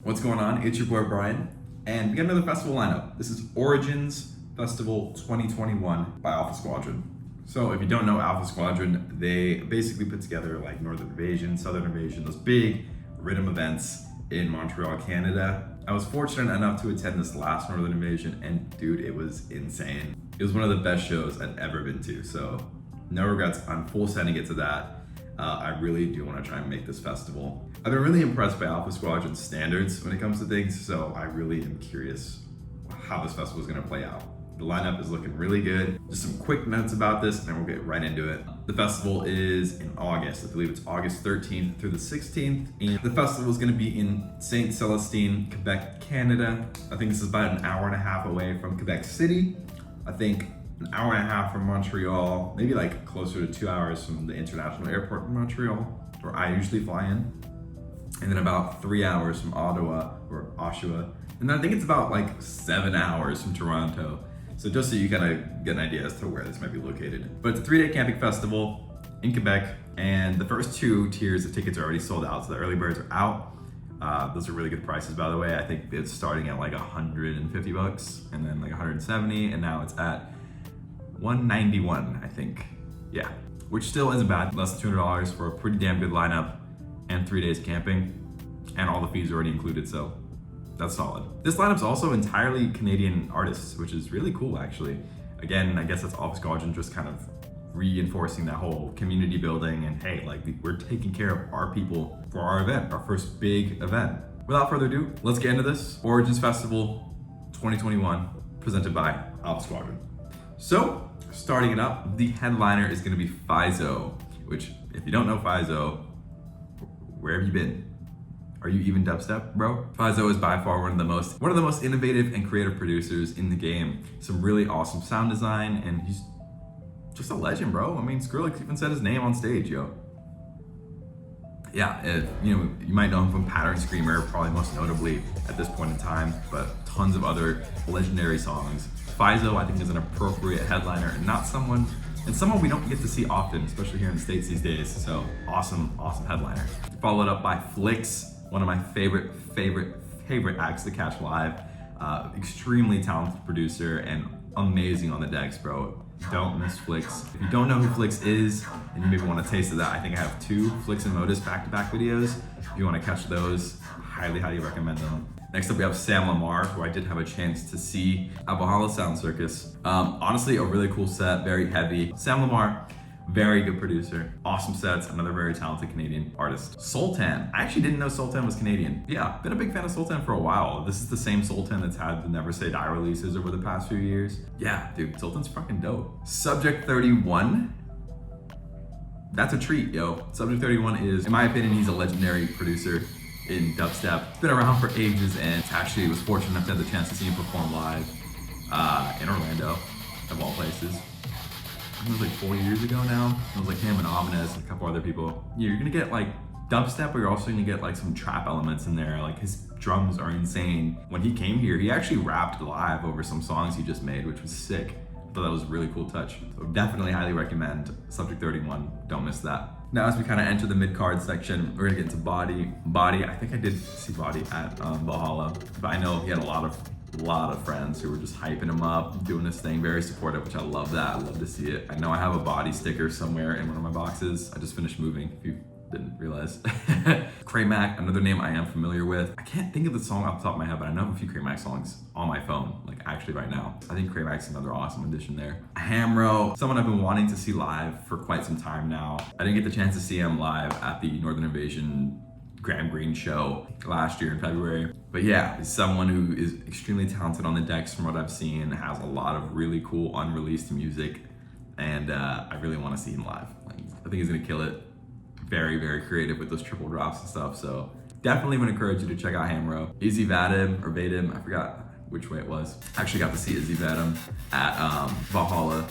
What's going on? It's your boy Brian, and we got another festival lineup. This is Origins Festival 2021 by Alpha Squadron. So if you don't know Alpha Squadron, they basically put together like Northern Invasion, Southern Invasion, those big rhythm events in Montreal, Canada. I was fortunate enough to attend this last Northern Invasion, and dude, it was insane. It was one of the best shows I've ever been to, so no regrets. I'm full sending it to that. I really do want to try and make this festival. I've been really impressed by Alpha Squadron's standards when it comes to things, so I really am curious how this festival is going to play out. The lineup is looking really good. Just some quick notes about this, and then we'll get right into it. The festival is in August. I believe it's August 13th through the 16th, and the festival is going to be in Saint Celestine, Quebec, Canada. I think this is about an hour and a half away from Quebec City. I think an hour and a half from Montreal, maybe like closer to 2 hours from the international airport in Montreal, where I usually fly in. And then about 3 hours from Ottawa or Oshawa. And then I think it's about like 7 hours from Toronto. So just so you kind of get an idea as to where this might be located. But it's a 3-day camping festival in Quebec, and the first 2 tiers of tickets are already sold out. So the early birds are out. Those are really good prices, by the way. I think it's starting at like 150 bucks and then like 170, and now it's at 191, I think. Yeah, which still isn't bad. Less than $200 for a pretty damn good lineup and 3 days camping, and all the fees are already included, so that's solid. This lineup's also entirely Canadian artists, which is really cool, actually. Again, I guess that's Alpha Squadron just kind of reinforcing that whole community building, and hey, like we're taking care of our people for our event, our first big event. Without further ado, let's get into this. Origins Festival 2021, presented by Alpha Squadron. So, starting it up, the headliner is gonna be Phiso, which, if you don't know Phiso, where have you been? Are you even dubstep, bro? Phiso is by far one of the most innovative and creative producers in the game. Some really awesome sound design, and he's just a legend, bro. I mean, Skrillex even said his name on stage, yo. Yeah, you might know him from Pattern Screamer, probably most notably at this point in time, but tons of other legendary songs. Phiso, I think, is an appropriate headliner, and someone we don't get to see often, especially here in the States these days. So awesome headliner. Followed up by Flix, one of my favorite acts to catch live. Extremely talented producer and amazing on the decks, bro. Don't miss Flix. If you don't know who Flix is, and you maybe want a taste of that, I think I have 2 Flix and Motus back-to-back videos. If you want to catch those, highly recommend them. Next up, we have Lamar, who I did have a chance to see at Valhalla Sound Circus. Honestly, a really cool set, very heavy. Lamar, very good producer, awesome sets, another very talented Canadian artist. Sultan, I actually didn't know Sultan was Canadian. Yeah, been a big fan of Sultan for a while. This is the same Sultan that's had the Never Say Die releases over the past few years. Yeah, dude, Sultan's fucking dope. Subject 31, that's a treat, yo. Subject 31 is, in my opinion, he's a legendary producer in dubstep. Been around for ages, and actually was fortunate enough to have the chance to see him perform live in Orlando, of all places. It was like 4 years ago now. It was like him and Ominous and a couple other people. Yeah, you're gonna get like dubstep, but you're also gonna get like some trap elements in there. Like his drums are insane. When he came here, he actually rapped live over some songs he just made, which was sick. I thought that was a really cool touch. So definitely highly recommend Subject 31. Don't miss that. Now, as we kind of enter the mid-card section, we're gonna get into Body. I think I did see Body at Valhalla, but I know he had a lot of friends who were just hyping him up, doing this thing, very supportive, which I love that. I love to see it. I know I have a Body sticker somewhere in one of my boxes. I just finished moving, if you didn't realize. Craymac, another name I am familiar with. I can't think of the song off the top of my head, but I know a few Craymac songs on my phone, like actually right now. I think Craymac's another awesome addition there. Hamro, someone I've been wanting to see live for quite some time now. I didn't get the chance to see him live at the Northern Invasion Graham Greene show last year in February. But yeah, he's someone who is extremely talented on the decks from what I've seen, has a lot of really cool unreleased music, and I really want to see him live. Like, I think he's gonna kill it. Very creative with those triple drops and stuff, so definitely would encourage you to check out Hamro. uSAYbFLOW, I forgot which way it was. Actually got to see uSAYbFLOW at Valhalla,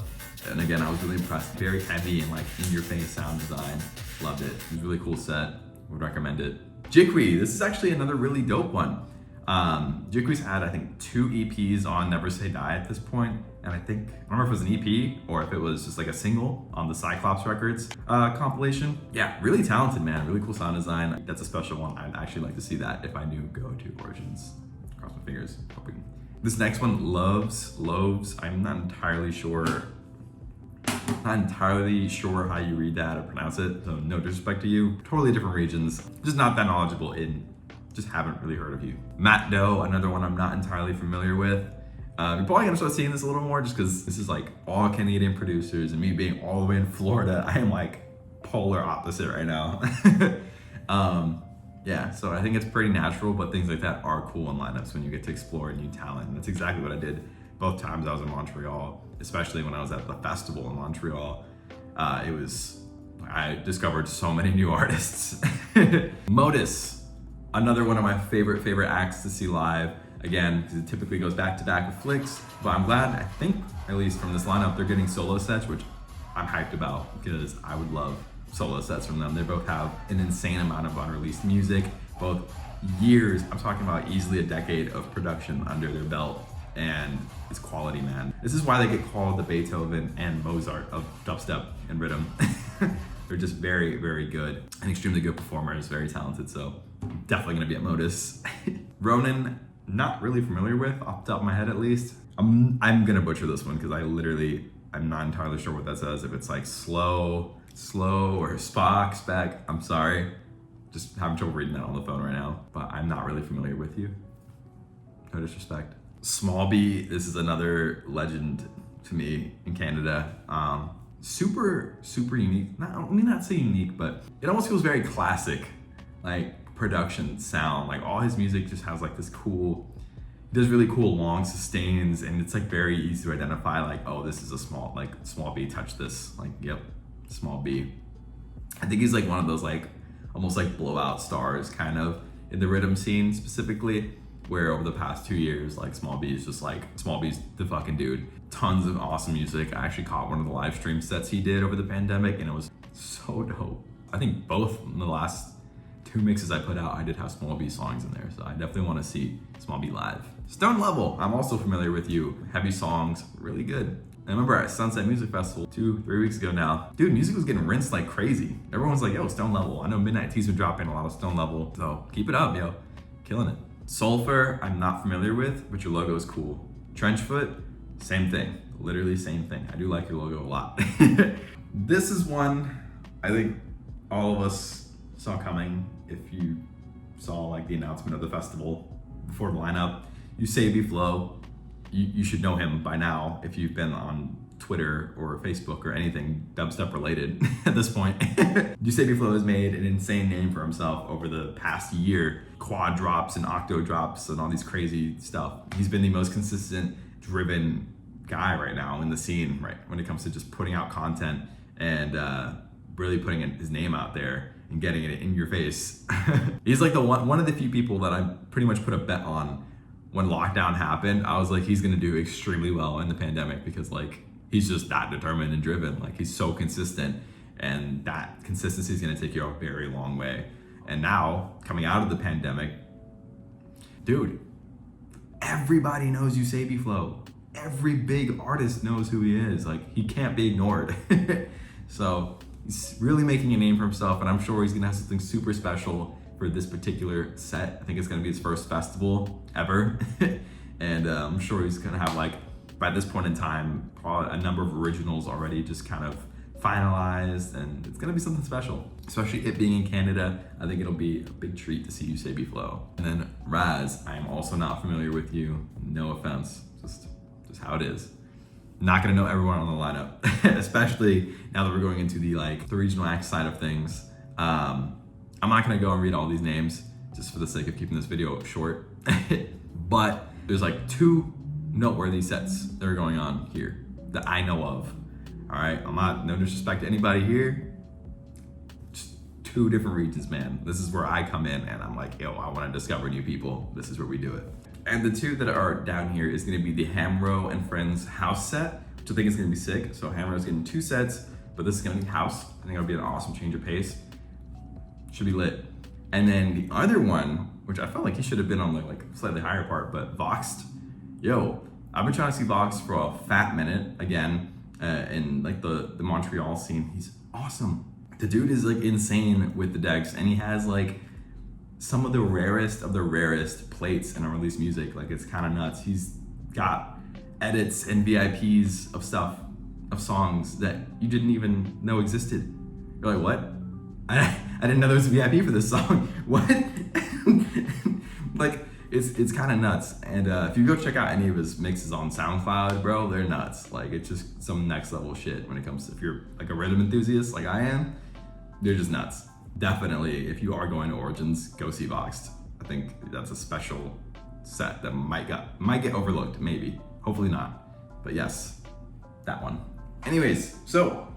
and again, I was really impressed. Very heavy and like in-your-face sound design. Loved it. It was a really cool set. Would recommend it. Jikwi, this is actually another really dope one. Jikwi's had, I think, 2 EPs on Never Say Die at this point, and I don't remember if it was an EP or if it was just like a single on the Cyclops Records compilation. Yeah, really talented, man. Really cool sound design. That's a special one. I'd actually like to see that if I do go to fingers hoping. This next one, Loves. I'm not entirely sure how you read that or pronounce it, so no disrespect to you. Totally different regions, just not that knowledgeable in, just haven't really heard of you. Matt Doe, another one I'm not entirely familiar with. You're probably gonna start seeing this a little more just because this is like all Canadian producers, and me being all the way in Florida, I am like polar opposite right now. Yeah, so I think it's pretty natural, but things like that are cool in lineups when you get to explore new talent. And that's exactly what I did both times I was in Montreal, especially when I was at the festival in Montreal. I discovered so many new artists. Motus, another one of my favorite acts to see live. Again, because it typically goes back to back with Flix, but I'm glad, I think, at least from this lineup, they're getting solo sets, which I'm hyped about because I would love solo sets from them. They both have an insane amount of unreleased music, both years, I'm talking about easily a decade of production under their belt, and it's quality, man. This is why they get called the Beethoven and Mozart of dubstep and rhythm. They're just very, very good and extremely good performers, very talented, so definitely gonna be at Motus. Ronan, not really familiar with, off the top of my head at least. I'm gonna butcher this one because I'm not entirely sure what that says. If it's like slow or spec, I'm sorry. Just having trouble reading that on the phone right now, but I'm not really familiar with you. No disrespect. Small B, this is another legend to me in Canada. Super unique. I mean, not say unique, but it almost feels very classic, like production sound. Like all his music just has like this cool, he does really cool long sustains, and it's like very easy to identify like, oh, this is a small B, touch this, like, yep, small B. I think he's like one of those like almost like blowout stars kind of in the rhythm scene specifically, where over the past 2 years, like Small B's the fucking dude. Tons of awesome music. I actually caught one of the live stream sets he did over the pandemic, and it was so dope. I think both in the last 2 mixes I put out, I did have Small B songs in there, so I definitely want to see Small B live. Stone Level, I'm also familiar with you. Heavy songs, really good. I remember at Sunset Music Festival 2-3 weeks ago now, dude, music was getting rinsed like crazy. Everyone's like, yo, Stone Level. I know Midnight Tea's been dropping a lot of Stone Level, so keep it up, yo. Killing it. Sulfur, I'm not familiar with, but your logo is cool. Trenchfoot, same thing, literally same thing. I do like your logo a lot. This is one I think all of us saw coming if you saw like the announcement of the festival before the lineup. uSAYbFLOW, you should know him by now if you've been on Twitter or Facebook or anything dubstep related at this point. uSAYbFLOW has made an insane name for himself over the past year. Quad drops and octo drops and all these crazy stuff. He's been the most consistent, driven guy right now in the scene, right, when it comes to just putting out content and really putting his name out there and getting it in your face. He's like the one of the few people that I pretty much put a bet on when lockdown happened. I was like, he's gonna do extremely well in the pandemic because like he's just that determined and driven. Like he's so consistent, and that consistency is gonna take you a very long way. And now, coming out of the pandemic, dude, everybody knows uSAYbFLOW. Every big artist knows who he is. Like, he can't be ignored. So, he's really making a name for himself, and I'm sure he's gonna have something super special for this particular set. I think it's gonna be his first festival ever. And I'm sure he's gonna have, like, by this point in time, probably a number of originals already just kind of finalized, and it's gonna be something special. Especially it being in Canada, I think it'll be a big treat to see uSAYbFLOW. And then Raz, I am also not familiar with you. No offense, just how it is. Not gonna know everyone on the lineup, especially now that we're going into the regional act side of things. I'm not gonna go and read all these names just for the sake of keeping this video short. But there's like 2 noteworthy sets that are going on here that I know of. All right, no disrespect to anybody here. Just 2 different regions, man. This is where I come in and I'm like, yo, I wanna discover new people. This is where we do it. And the 2 that are down here is gonna be the Hamro and Friends house set, which I think is gonna be sick. So Hamro's getting 2 sets, but this is gonna be house. I think it'll be an awesome change of pace. Should be lit. And then the other one, which I felt like he should have been on the slightly higher part, but Voxed. Yo, I've been trying to see Voxed for a fat minute again. In the Montreal scene. He's awesome. The dude is insane with the decks, and he has some of the rarest plates in unreleased music. Like, it's kind of nuts. He's got edits and VIPs of stuff, of songs that you didn't even know existed. You're like, what? I didn't know there was a VIP for this song. What? Like, it's kind of nuts. And if you go check out any of his mixes on SoundCloud, bro, they're nuts. Like, it's just some next level shit when it comes to, if you're like a rhythm enthusiast like I am, they're just nuts. Definitely, if you are going to Origins, go see Voxed. I think that's a special set that might get overlooked, maybe. Hopefully not. But yes, that one. Anyways, so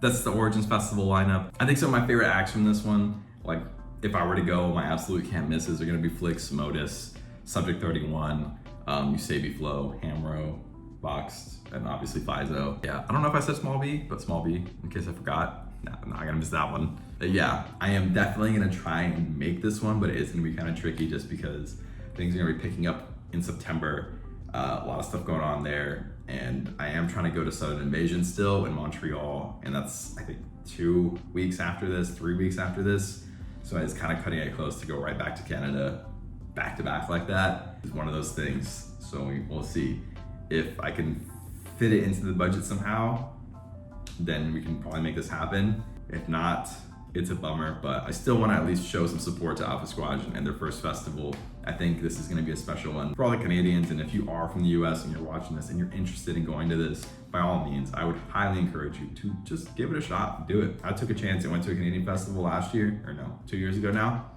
that's the Origins Festival lineup. I think some of my favorite acts from this one, like, if I were to go, my absolute can't misses are gonna be Flix, Motus, Subject 31, uSAYbFLOW, Hamro, Voxed, and obviously Phiso. Yeah, I don't know if I said Small B, but Small B, in case I forgot. No, I'm not gonna miss that one. But yeah, I am definitely gonna try and make this one, but it is gonna be kind of tricky just because things are gonna be picking up in September. A lot of stuff going on there. And I am trying to go to Southern Invasion still in Montreal. And that's, I think, 2 weeks after this, 3 weeks after this. So it's kind of cutting it close to go right back to Canada, back to back like that. It's one of those things. So we'll see if I can fit it into the budget somehow, then we can probably make this happen. If not, it's a bummer, but I still want to at least show some support to Alpha Squadron and their first festival. I think this is going to be a special one for all the Canadians, and if you are from the US and you're watching this and you're interested in going to this, by all means, I would highly encourage you to just give it a shot, do it. I took a chance and went to a Canadian festival last year, or no, 2 years ago now,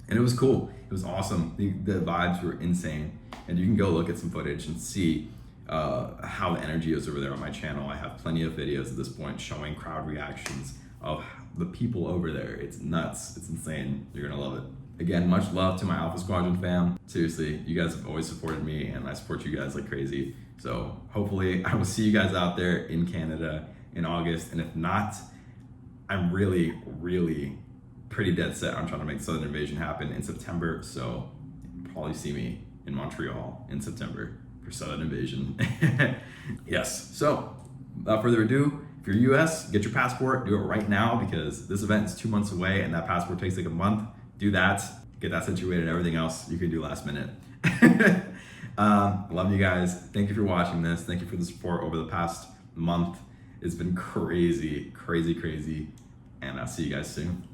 and it was cool. It was awesome. The vibes were insane, and you can go look at some footage and see how the energy is over there on my channel. I have plenty of videos at this point showing crowd reactions of the people over there. It's nuts. It's insane. You're gonna love it. Again, much love to my Alpha Squadron fam. Seriously, you guys have always supported me, and I support you guys like crazy. So hopefully I will see you guys out there in Canada in August. And if not, I'm really, really pretty dead set on trying to make Southern Invasion happen in September. So you'll probably see me in Montreal in September for Southern Invasion. Yes, so without further ado, if you're US, get your passport, do it right now, because this event is 2 months away and that passport takes like a month. Do that, get that situated, everything else you can do last minute. Love you guys. Thank you for watching this. Thank you for the support over the past month. It's been crazy, crazy, crazy. And I'll see you guys soon.